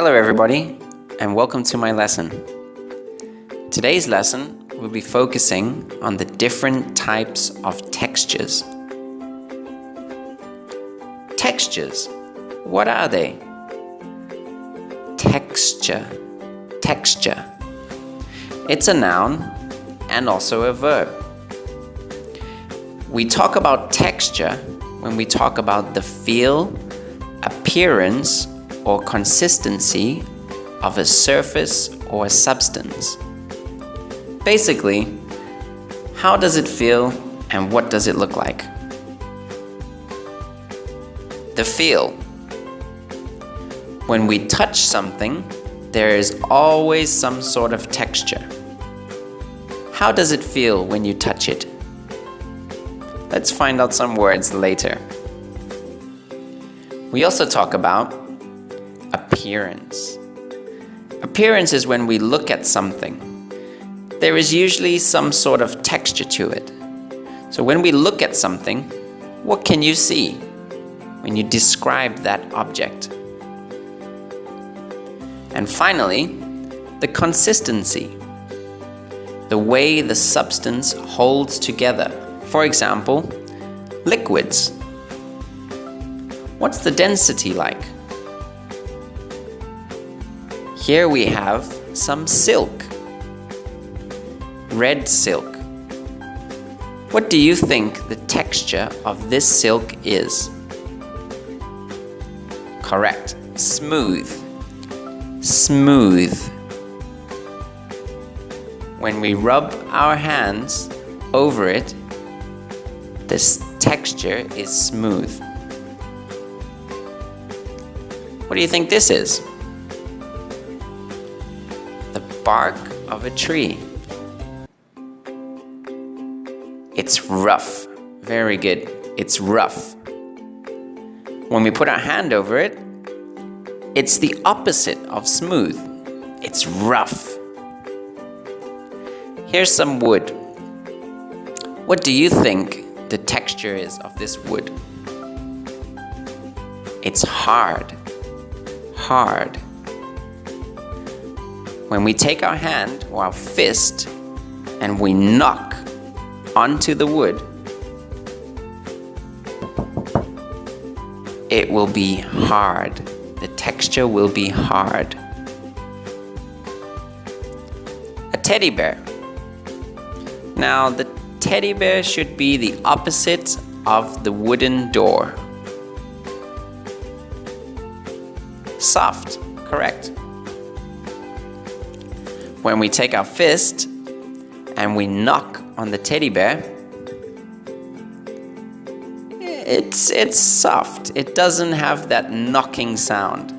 Hello everybody, and welcome to my lesson. Today's lesson will be focusing on the different types of textures. Textures, what are they? Texture. It's a noun and also a verb. We talk about texture when we talk about the feel, appearance, or consistency of a surface or a substance. Basically, how does it feel and what does it look like? The feel. When we touch something, there is always some sort of texture. How does it feel when you touch it? Let's find out some words later. We also talk about appearance. Appearance is when we look at something. There is usually some sort of texture to it. So when we look at something, what can you see when you describe that object? And finally, the consistency. The way the substance holds together. For example, liquids. What's the density like? Here we have some silk. Red silk. What do you think the texture of this silk is? Correct. Smooth. Smooth. When we rub our hands over it, this texture is smooth. What do you think this is? The bark of a tree. It's rough. Very good. It's rough. When we put our hand over it, it's the opposite of smooth. It's rough. Here's some wood. What do you think the texture is of this wood? It's hard. Hard. When we take our hand or our fist and we knock onto the wood, it will be hard. The texture will be hard. A teddy bear. Now, the teddy bear should be the opposite of the wooden door. Soft, correct. When we take our fist and we knock on the teddy bear, it's soft. It doesn't have that knocking sound.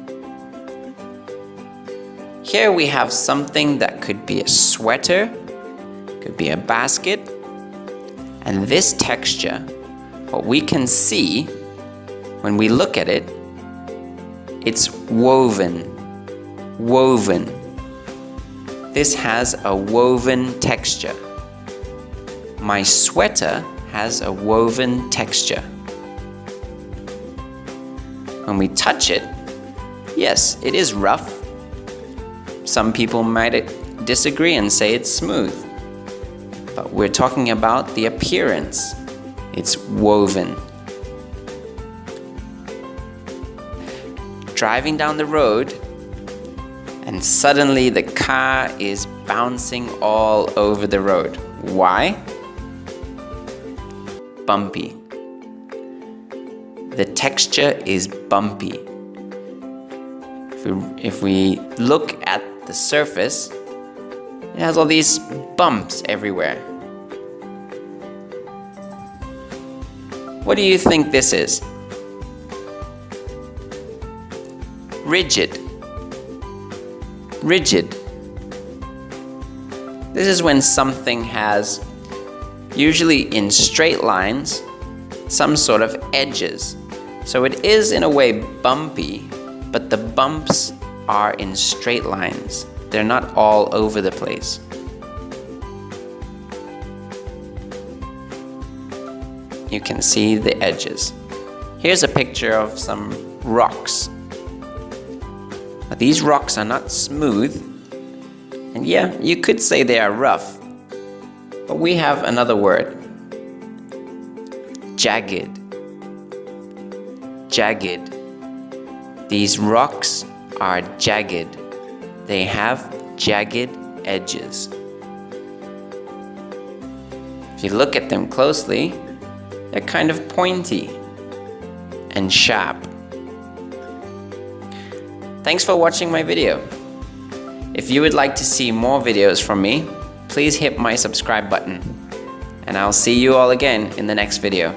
Here we have something that could be a sweater, could be a basket, and this texture, what we can see when we look at it, it's woven. Woven. This has a woven texture. My sweater has a woven texture. When we touch it, yes, it is rough. Some people might disagree and say it's smooth. But we're talking about the appearance. It's woven. Driving down the road, and suddenly the car is bouncing all over the road. Why? Bumpy. The texture is bumpy. If we look at the surface, it has all these bumps everywhere. What do you think this is? Rigid. Rigid. This is when something has, usually in straight lines, some sort of edges. So it is in a way bumpy, but the bumps are in straight lines. They're not all over the place. You can see the edges. Here's a picture of some rocks. These rocks are not smooth, and yeah, you could say they are rough, but we have another word. Jagged. Jagged. These rocks are jagged. They have jagged edges. If you look at them closely, they're kind of pointy and sharp. Thanks for watching my video. If you would like to see more videos from me, please hit my subscribe button. And I'll see you all again in the next video.